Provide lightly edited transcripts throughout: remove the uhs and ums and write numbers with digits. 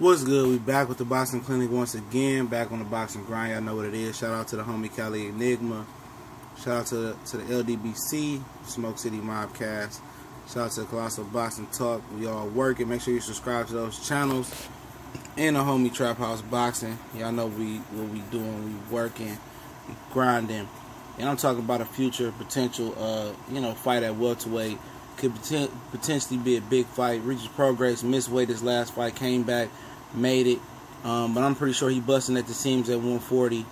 What's good? We back with the Boxing Clinic once again. Back on the boxing grind. Y'all know what it is. Shout out to the homie Cali Enigma. Shout out to the LDBC, Smoke City Mobcast. Shout out to the Colossal Boxing Talk. We all working. Make sure you subscribe to those channels. And the homie Trap House Boxing. Y'all know what we doing. We working, we grinding. And I'm talking about a future potential, fight at welterweight. Could potentially be a big fight. Regis Prograis missed weight his last fight, came back, made it. But I'm pretty sure he busting at the seams at 140.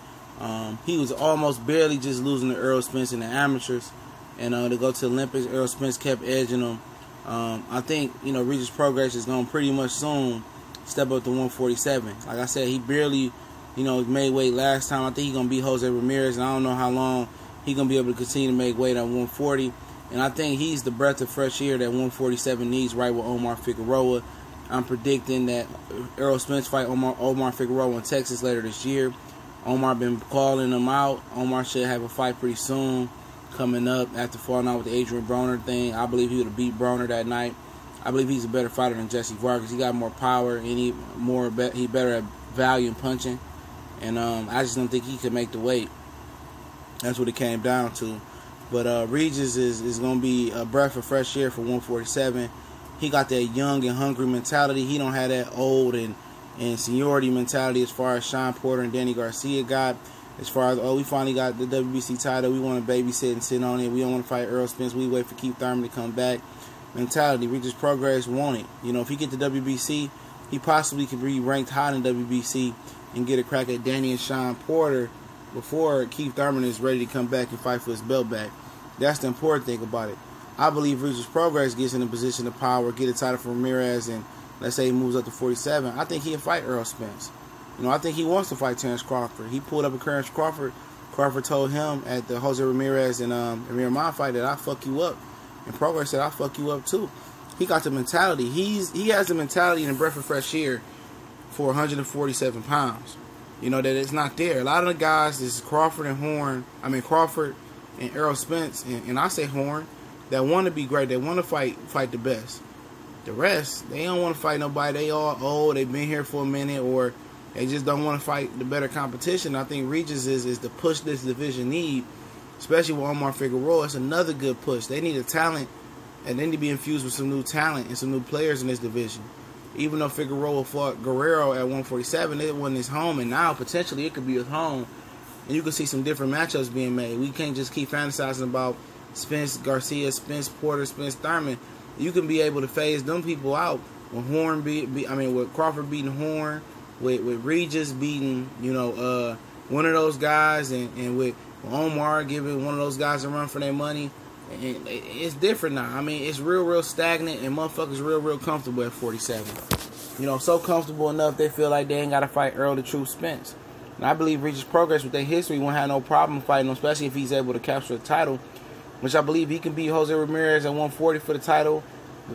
He was almost barely just losing to Errol Spence in the amateurs. And to go to the Olympics, Errol Spence kept edging him. I think, Regis Prograis is going to pretty much soon step up to 147. Like I said, he barely, made weight last time. I think he's going to beat Jose Ramirez, and I don't know how long he's going to be able to continue to make weight at 140. And I think he's the breath of fresh air that 147 needs, right with Omar Figueroa. I'm predicting that Errol Spence fight Omar Figueroa in Texas later this year. Omar been calling him out. Omar should have a fight pretty soon coming up after falling out with the Adrian Broner thing. I believe he would have beat Broner that night. I believe he's a better fighter than Jesse Vargas. He got more power and he better at value and punching. And I just don't think he could make the weight. That's what it came down to. But Regis is going to be a breath of fresh air for 147. He got that young and hungry mentality. He don't have that old and seniority mentality as far as Sean Porter and Danny Garcia got. As far as, we finally got the WBC title. We want to babysit and sit on it. We don't want to fight Errol Spence. We wait for Keith Thurman to come back. Mentality. Regis Prograis want it. If he get the WBC, he possibly could be ranked high in WBC and get a crack at Danny and Sean Porter before Keith Thurman is ready to come back and fight for his belt back. That's the important thing about it. I believe Regis Prograis gets in a position of power, get a title from Ramirez, and let's say he moves up to 47. I think he'll fight Errol Spence. I think he wants to fight Terrence Crawford. He pulled up a Terrence Crawford. Crawford told him at the Jose Ramirez and Amir Ahmad fight that I'll fuck you up. And Prograis said, I'll fuck you up too. He got the mentality. He has the mentality and the breath of fresh air for 147 pounds. That it's not there. A lot of the guys, this is Crawford and Errol Spence, and I say Horn, that want to be great. They want to fight the best. The rest, they don't want to fight nobody. They all old. They've been here for a minute, or they just don't want to fight the better competition. I think Regis is the push this division need, especially with Omar Figueroa. It's another good push. They need a talent, and they need to be infused with some new talent and some new players in this division. Even though Figueroa fought Guerrero at 147, it wasn't his home, and now potentially it could be his home. And you can see some different matchups being made. We can't just keep fantasizing about Spence Garcia, Spence Porter, Spence Thurman. You can be able to phase them people out with with Crawford beating Horn, with Regis beating one of those guys, and with Omar giving one of those guys a run for their money. And it's different now. It's real stagnant, and motherfuckers real comfortable at 47. So comfortable enough they feel like they ain't got to fight Errol the True Spence. And I believe Regis Prograis with their history won't have no problem fighting him, especially if he's able to capture the title, which I believe he can beat Jose Ramirez at 140 for the title.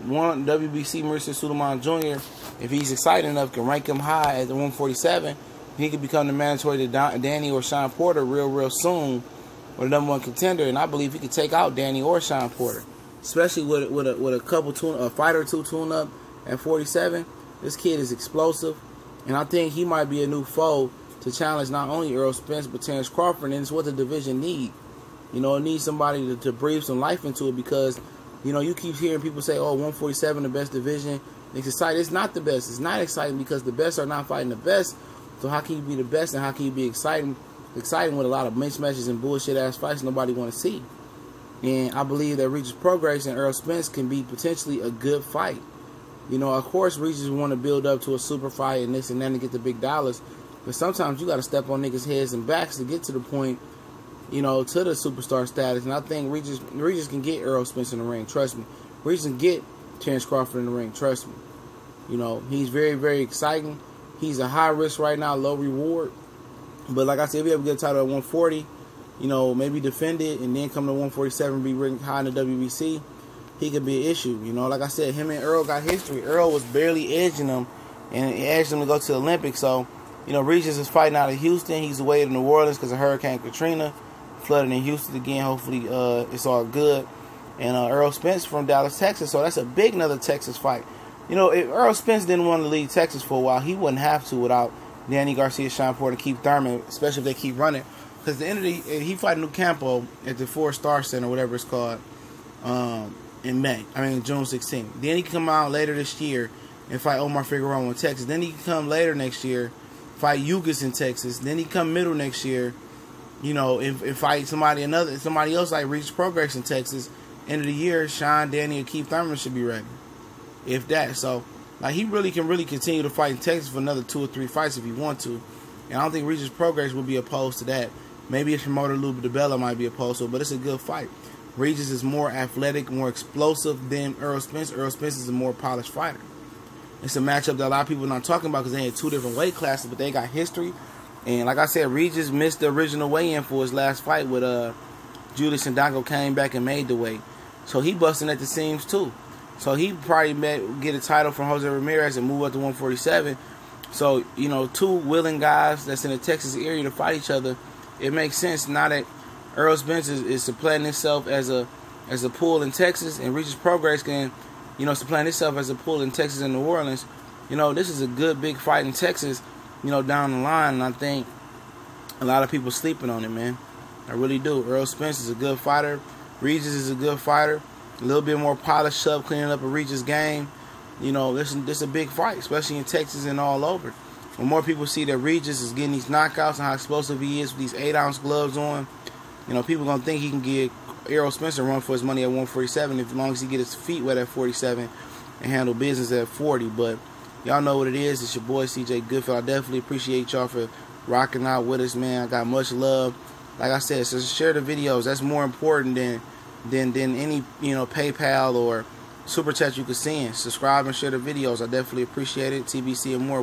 One WBC Mauricio Suleiman Jr., if he's excited enough, can rank him high at the 147. He could become the mandatory to Danny or Sean Porter real soon, or the number one contender. And I believe he could take out Danny or Sean Porter, especially with a fight or two tune up at 47. This kid is explosive, and I think he might be a new foe to challenge not only Errol Spence but Terrence Crawford, and it's what the division need. It needs somebody to breathe some life into it, because you keep hearing people say, 147 the best division. It's exciting. It's not the best. It's not exciting because the best are not fighting the best. So how can you be the best, and how can you be exciting with a lot of mismatches and bullshit ass fights nobody want to see? And I believe that Regis Prograis and Errol Spence can be potentially a good fight. Of course Regis want to build up to a super fight and this and that and get the big dollars. But sometimes you got to step on niggas' heads and backs to get to the point, to the superstar status. And I think Regis can get Errol Spence in the ring. Trust me. Regis can get Terrence Crawford in the ring. Trust me. He's very, very exciting. He's a high risk right now, low reward. But like I said, if he ever get a title at 140, maybe defend it and then come to 147, be ranked high in the WBC, he could be an issue. Like I said, him and Errol got history. Errol was barely edging him, and he edged him to go to the Olympics. So, Regis is fighting out of Houston. He's away to New Orleans because of Hurricane Katrina. Flooding in Houston again. Hopefully, it's all good. And Errol Spence from Dallas, Texas. So that's a big another Texas fight. You know, if Errol Spence didn't want to leave Texas for a while, he wouldn't have to without Danny Garcia, Sean Porter, and Keith Thurman, especially if they keep running. Because the end of he fighting Campo at the 4-Star Center, whatever it's called, in June 16th. Then he can come out later this year and fight Omar Figueroa in Texas. Then he can come later next year, fight Yugas in Texas. Then he come middle next year, you know, and fight somebody else like Regis Prograis in Texas. End of the year, Sean, Danny, and Keith Thurman should be ready. If that. So, like, he really can continue to fight in Texas for another 2 or 3 fights if he want to. And I don't think Regis Prograis would be opposed to that. Maybe his promoter Lou DiBella might be opposed to it, but it's a good fight. Regis is more athletic, more explosive than Errol Spence. Errol Spence is a more polished fighter. It's a matchup that a lot of people are not talking about because they had 2 different weight classes, but they got history. And like I said, Regis missed the original weigh-in for his last fight with Julius Indongo, came back and made the weight. So he busting at the seams too. So he probably get a title from Jose Ramirez and move up to 147. So, you know, 2 willing guys that's in the Texas area to fight each other. It makes sense now that Errol Spence is supplanting himself as a pool in Texas, and Regis Prograis can, you know, supplant himself as a pool in Texas and New Orleans. You know, this is a good big fight in Texas, you know, down the line, and I think a lot of people sleeping on it, man. I really do. Errol Spence is a good fighter. Regis is a good fighter. A little bit more polished up, cleaning up a Regis game. You know, this is a big fight, especially in Texas and all over. When more people see that Regis is getting these knockouts and how explosive he is with these 8-ounce gloves on, you know, people going to think he can get Errol Spence a run for his money at 147 as long as he get his feet wet at 47 and handle business at 40. But y'all know what it is. It's your boy, CJ Goodfellow. I definitely appreciate y'all for rocking out with us, man. I got much love. Like I said, so share the videos. That's more important than any, you know, PayPal or Super Chat you could send. Subscribe and share the videos. I definitely appreciate it. TBC and more.